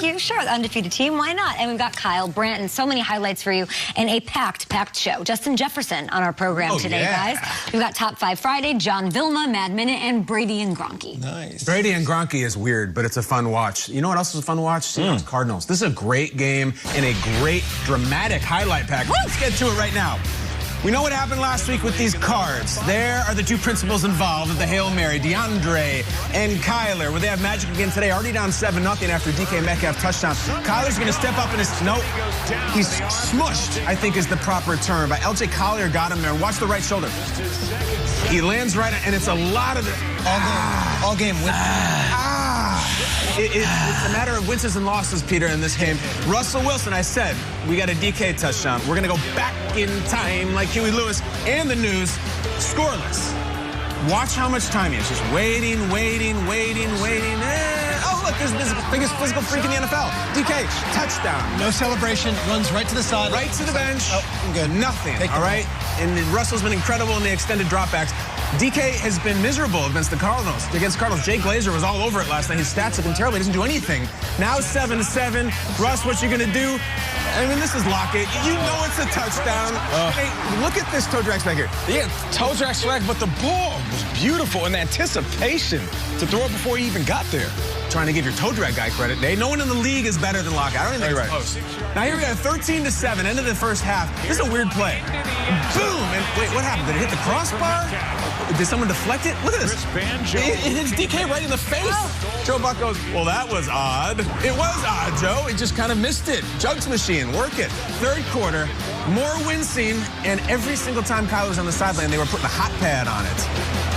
you. Sure, the undefeated team. Why not? And we've got Kyle Brandt and so many highlights for you in a packed show. Justin Jefferson on our program today, guys. We've got Top 5 Friday, John Vilma, Mad Minute, and Brady and Gronky. Nice. Brady and Gronky is weird, but it's a fun watch. You know what else is a fun watch? Seahawks Cardinals. This is a great game and a great dramatic highlight pack. Let's get to it right now. We know what happened last week with these cards. There are the two principals involved with the Hail Mary, DeAndre and Kyler, where they have magic again today, already down 7-0 after DK Metcalf touchdown. Kyler's going to step up in his, he's smushed, I think is the proper term, but LJ Collier got him there. Watch the right shoulder. He lands right, and it's a lot of the... All game win. It's a matter of wins and losses, Peter, in this game. Russell Wilson, I said, we got a DK touchdown. We're going to go back in time like Huey Lewis and the news, scoreless. Watch how much time he is. Just waiting. Oh, look, there's the biggest physical freak in the NFL. DK, touchdown. No celebration, runs right to the side. Right to the bench. Oh, I'm good. Nothing, all right? And Russell's been incredible in the extended dropbacks. DK has been miserable against the Cardinals. Jay Glazer was all over it last night. His stats have been terrible. He doesn't do anything. Now 7-7. Russ, what you going to do? I mean, this is Lockett. You know it's a touchdown. Hey, look at this toe drag swag here. Yeah, toe drag swag, but the ball was beautiful and the anticipation to throw it before he even got there. Trying to give your toe drag guy credit. No one in the league is better than Lockett. I don't even think it's close. Now here we go, 13-7, end of the first half. This is a weird play. Boom! And wait, what happened? Did it hit the crossbar? Did someone deflect it? Look at this. It hits DK right in the face. Joe Buck goes, well, that was odd. It was odd, Joe. It just kind of missed it. Jugs machine, work it. Third quarter, more wincing, and every single time Kyler was on the sideline, they were putting a hot pad on it.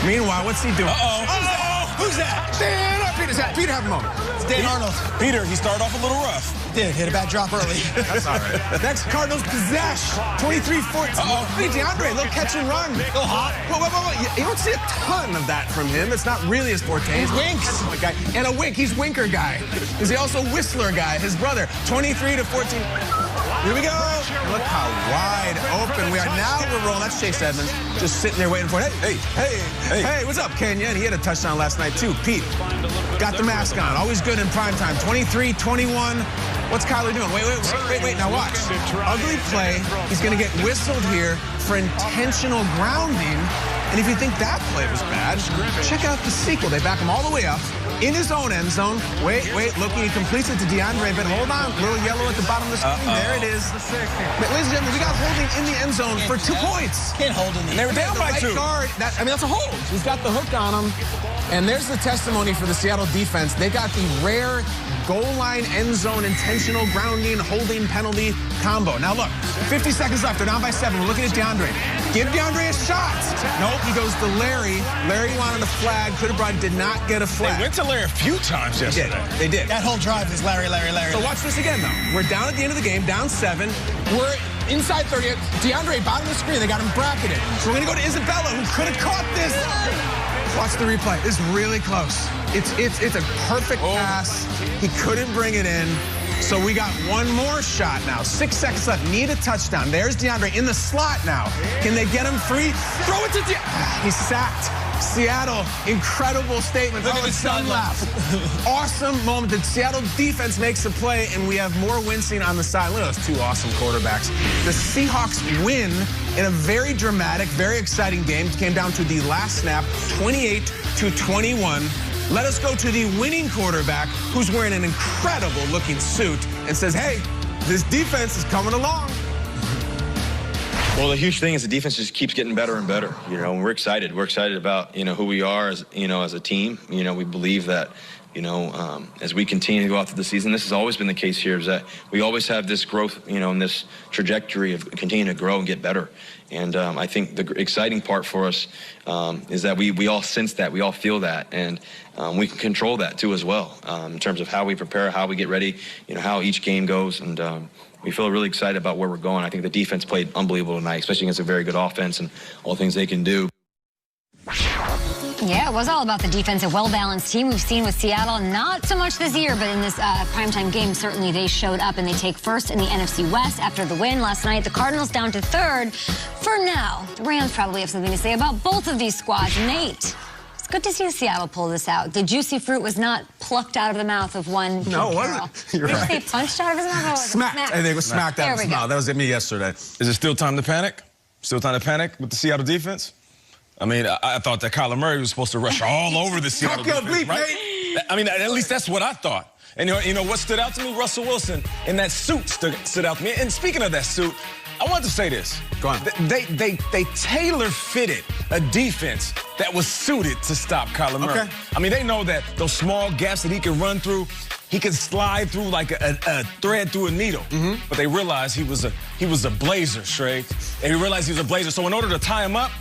Meanwhile, what's he doing? Who's that? Peter, have a moment. It's Dan Arnold. Peter, he started off a little rough. Did hit a bad drop early. That's all right. Next, Cardinals possession. 23-14. Hey, DeAndre, little catch and run. Go hot. You don't see a ton of that from him. It's not really his forte. He winks. Guy. And a wink. He's winker guy. Is he also Whistler guy? His brother. 23-14. Here we go. And look how wide open we are. Now we're rolling. That's Chase Edmonds just sitting there waiting for it. Hey, what's up, Kenya? And he had a touchdown last night, too. Pete got the mask on. Always good in prime time. 23-21. What's Kyler doing? Wait. Now watch. Ugly play. He's going to get whistled here for intentional grounding. And if you think that play was bad, check out the sequel. They back him all the way up in his own end zone. Wait, looking, he completes it to DeAndre, but hold on, little yellow at the bottom of the screen. There it is. But ladies and gentlemen, we got holding in the end zone for 2 points. Can't hold in the And they were down by 2. Guard, that's a hold. He's got the hook on him. And there's the testimony for the Seattle defense. They got the rare goal line, end zone, intentional grounding, holding penalty combo. Now look, 50 seconds left. They're down by 7. We're looking at DeAndre. Give DeAndre a shot. Nope, he goes to Larry. Larry wanted a flag. Could have brought, did not get a flag. They went to Larry a few times yesterday. They did. That whole drive is Larry. So watch this again, though. We're down at the end of the game, down 7. We're inside 30. DeAndre, bottom of the screen. They got him bracketed. So we're going to go to Isabella, who could have caught this. Watch the replay. It's really close. It's a perfect pass. He couldn't bring it in. So we got one more shot now. 6 seconds left. Need a touchdown. There's DeAndre in the slot now. Can they get him free? Throw it to DeAndre. He's sacked. Seattle, incredible statement. Look at the sun laugh. Awesome moment. The Seattle defense makes a play, and we have more wincing on the side. Look at those 2 awesome quarterbacks. The Seahawks win in a very dramatic, very exciting game. It came down to the last snap, 28-21. Let us go to the winning quarterback, who's wearing an incredible-looking suit, and says, hey, this defense is coming along. Well, the huge thing is the defense just keeps getting better and better. And we're excited. We're excited about, who we are as, as a team. We believe that, as we continue to go out through the season, this has always been the case here, is that we always have this growth, and this trajectory of continuing to grow and get better. And I think the exciting part for us is that we all sense that, we all feel that, and we can control that too as well, in terms of how we prepare, how we get ready, how each game goes, and we feel really excited about where we're going. I think the defense played unbelievable tonight, especially against a very good offense and all the things they can do. Yeah, it was all about the defense, a well-balanced team we've seen with Seattle. Not so much this year, but in this primetime game, certainly they showed up, and they take first in the NFC West after the win last night. The Cardinals down to 3rd for now. The Rams probably have something to say about both of these squads. Nate, let's good to see Seattle pull this out. The juicy fruit was not plucked out of the mouth of one. No, it wasn't. You're right. Did you say punched out of his mouth? Or was smacked. I think it was smacked out of his mouth. That was at me yesterday. Is it still time to panic? Still time to panic with the Seattle defense? I mean, I thought that Kyler Murray was supposed to rush all over the Seattle defense, right? I mean, at least that's what I thought. And you know what stood out to me? Russell Wilson in that suit stood out to me. And speaking of that suit, I want to say this. Go on. They tailor-fitted a defense that was suited to stop Kyler Murray. Okay. I mean, they know that those small gaps that he can run through, he can slide through like a thread through a needle. But they realized he was a blazer, Shrey. And he realized he was a blazer. So in order to tie him up,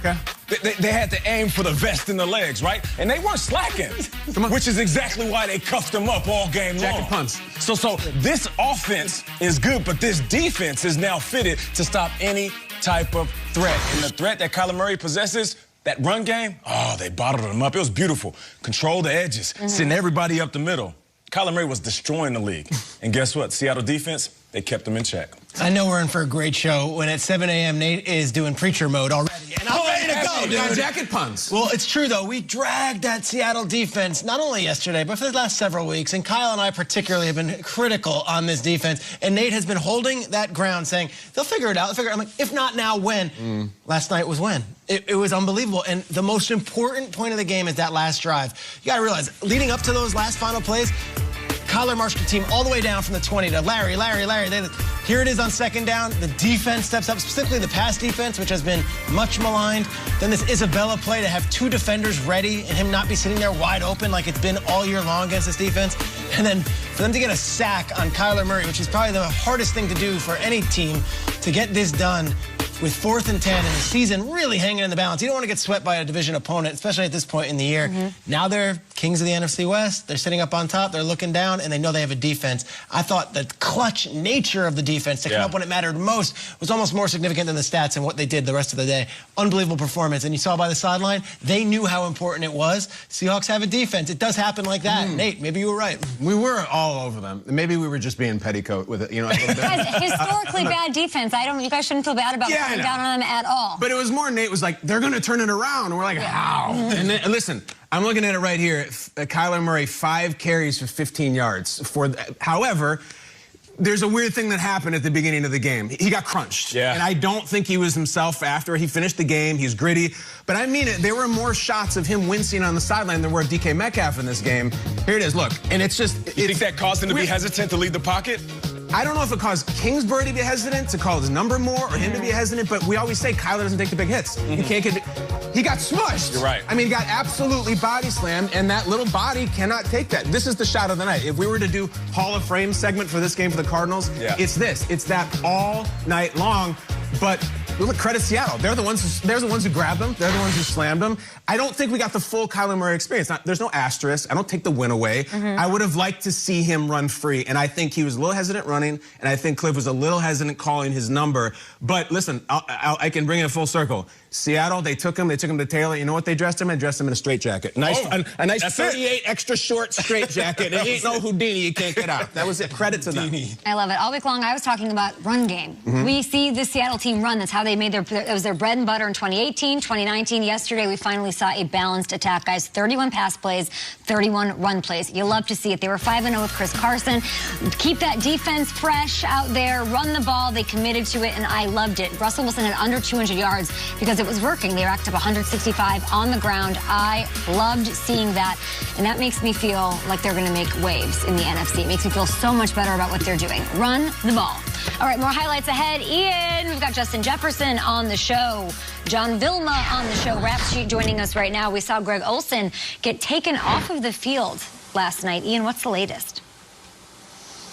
they had to aim for the vest in the legs, right? And they weren't slacking, which is exactly why they cuffed him up all game long. Jacket punts. So this offense is good, but this defense is now fitted to stop any type of threat. And the threat that Kyler Murray possesses, that run game, oh, they bottled him up. It was beautiful. Control the edges, send everybody up the middle. Kyler Murray was destroying the league. And guess what? Seattle defense, they kept him in check. I know we're in for a great show when at 7 a.m. Nate is doing preacher mode already. And I'm ready to go, dude. Jacket puns. Well, it's true, though. We dragged that Seattle defense not only yesterday, but for the last several weeks. And Kyle and I particularly have been critical on this defense. And Nate has been holding that ground, saying, they'll figure it out. They'll figure it out. I'm like, if not now, when? Last night was when. It was unbelievable. And the most important point of the game is that last drive. You got to realize, leading up to those last final plays, Kyler marched the team all the way down from the 20 to Larry. Here it is on second down. The defense steps up, specifically the pass defense, which has been much maligned. Then this Isabella play to have two defenders ready and him not be sitting there wide open like it's been all year long against this defense. And then for them to get a sack on Kyler Murray, which is probably the hardest thing to do for any team, to get this done with 4th and 10 and the season really hanging in the balance. You don't want to get swept by a division opponent, especially at this point in the year. Now they're kings of the NFC West. They're sitting up on top. They're looking down, and they know they have a defense. I thought the clutch nature of the defense to come up when it mattered most was almost more significant than the stats and what they did the rest of the day. Unbelievable performance. And you saw by the sideline, they knew how important it was. Seahawks have a defense. It does happen like that. Nate, maybe you were right. We were all over them. Maybe we were just being petticoat with it, you know. Historically bad defense. You guys shouldn't feel bad about coming down on them at all. But it was more Nate was like, they're going to turn it around. And we're like, how? And then, listen, I'm looking at it right here. Kyler Murray, 5 carries for 15 yards. However, there's a weird thing that happened at the beginning of the game. He got crunched. And I don't think he was himself after he finished the game. He's gritty. But I mean it. There were more shots of him wincing on the sideline than were DK Metcalf in this game. Here it is. Look. And it's just... You think that caused him to be hesitant to leave the pocket? I don't know if it caused Kingsbury to be hesitant, to call his number more, or him to be hesitant, but we always say Kyler doesn't take the big hits. He can't get... He got smushed. You're right. I mean, he got absolutely body slammed, and that little body cannot take that. This is the shot of the night. If we were to do Hall of Fame segment for this game for the Cardinals, it's this. It's that all night long. But look, credit Seattle. They're the ones who grabbed him. They're the ones who slammed him. I don't think we got the full Kyler Murray experience. There's no asterisk. I don't take the win away. I would have liked to see him run free, and I think he was a little hesitant running, and I think Cliff was a little hesitant calling his number. But listen, I can bring it full circle. Seattle, they took him to Taylor. You know what they dressed him in? Dressed him in a straitjacket. A nice 38 extra short straitjacket. And ain't no Houdini you can't get out. That was it. Credit to them. I love it. All week long, I was talking about run game. We see the Seattle team run. That's how they made it was their bread and butter in 2018, 2019. Yesterday, we finally saw a balanced attack, guys. 31 pass plays, 31 run plays. You love to see it. They were 5-0 with Chris Carson. Keep that defense fresh out there. Run the ball. They committed to it, and I loved it. Russell Wilson had under 200 yards because it was working. They racked up 165 on the ground. I loved seeing that, and that makes me feel like they're going to make waves in the NFC. It makes me feel so much better about what they're doing. Run the ball. All right, more highlights ahead. Ian, we've got Justin Jefferson on the show. John Vilma on the show. Rap Sheet joining us right now. We saw Greg Olsen get taken off of the field last night. Ian, what's the latest?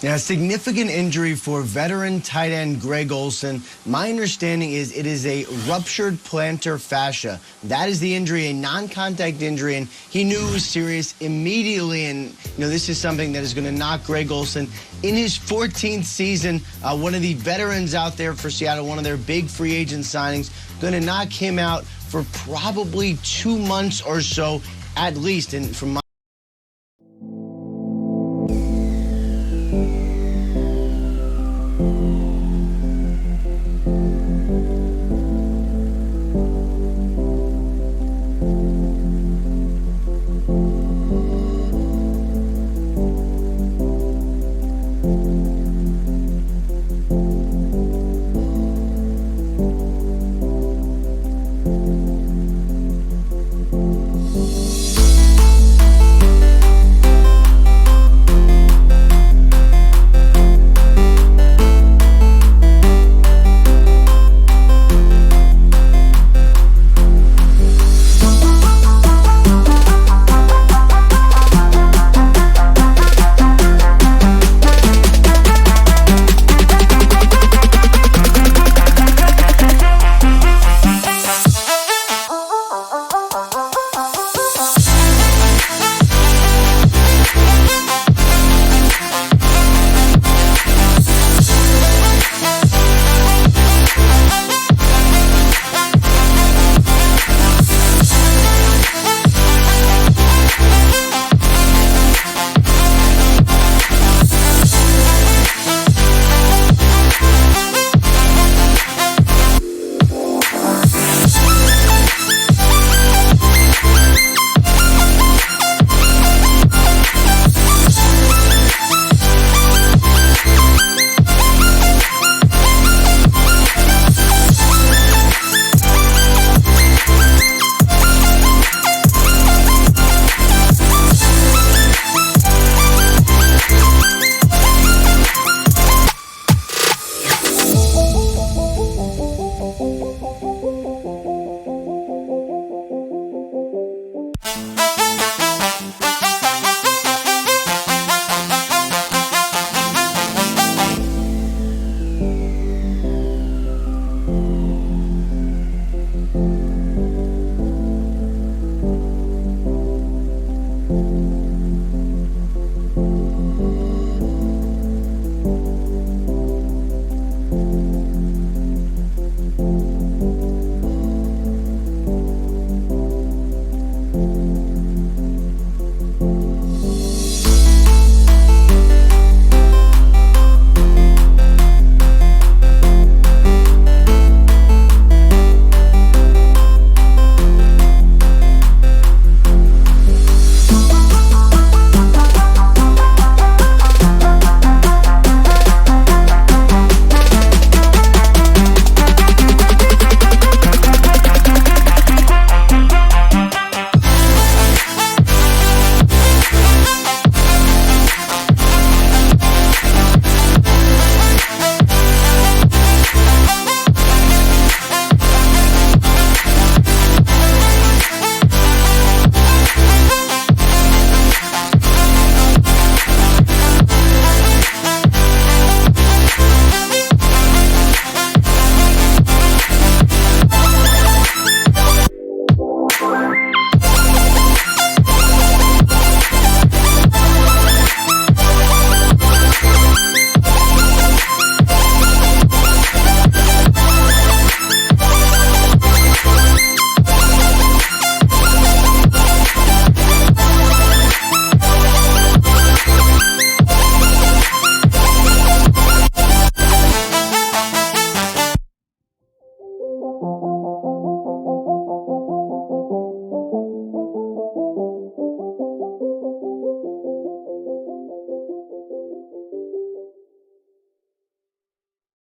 Yeah, significant injury for veteran tight end Greg Olsen. My understanding is it is a ruptured plantar fascia. That is the injury, a non-contact injury, and he knew it was serious immediately. And, you know, this is something that is going to knock Greg Olsen in his 14th season. One of the veterans out there for Seattle, one of their big free agent signings, going to knock him out for probably 2 months or so at least. And from my